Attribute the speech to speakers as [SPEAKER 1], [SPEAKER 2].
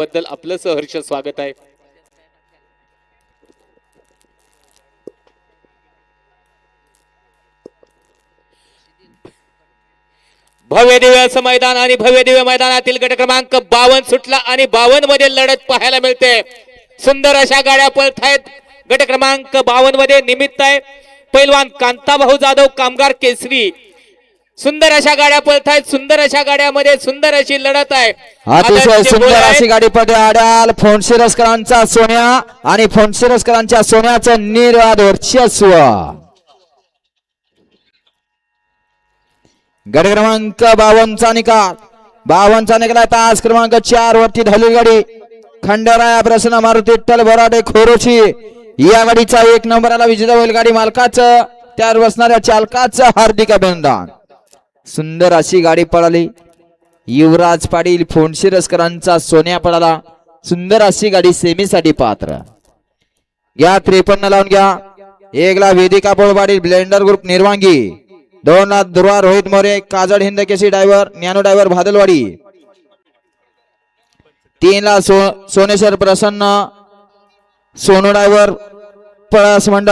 [SPEAKER 1] बद्दल आपलं सहर्ष स्वागत आहे. भव्य दिव्य असं मैदान आणि भव्य दिव्य मैदानातील गट क्रमांक 52 सुटला आणि 52 मध्ये लढत पाहायला मिळते. सुंदर अशा गाड्या पळत आहेत. गट क्रमांक 52 मध्ये निमित्त आहे पैलवान कांताभाऊ जाधव कामगार केसरी. सुंदर अशा गाड्या पळत आहेत. सुंदर अशा गाड्यामध्ये सुंदर अशी लढत आहे.
[SPEAKER 2] अतिशय सुंदर अशी गाडी पडते आड्याल फोनशिरसकरांचा सोन्या आणि फोनशिरसकरांच्या सोन्याचं निर्वाद वर्चस्व. गट क्रमांक 52 चा निकाल 52 चा निकाल तास क्रमांक 4 वरती धावलेली गाडी खंडराया प्रसन्न मारुती विठ्ठल बोराडे खोरोची या गाडीचा 1 नंबरला विजेता होईल. गाडी मालकाचं त्यावर बसणाऱ्या चालकाचं हार्दिक अभिनंदन. सुंदर अशी गाडी पळाली. युवराज पाटील फोनशिरसकरांचा सोन्या पळाला. सुंदर अशी गाडी सेमीसाठी पात्र. घ्या 53 लावून घ्या. 1 ला वेदिका पोळपाटील ब्लेंडर ग्रुप निर्वांगी. 2 ला दुर्वा रोहित मोरे काजड हिंद केसी ड्रायव्हर ज्ञानू ड्रायव्हर भादलवाडी. 3 ला सोनेश्वर प्रसन्न सोनू ड्रायव्हर पळस मंडळ.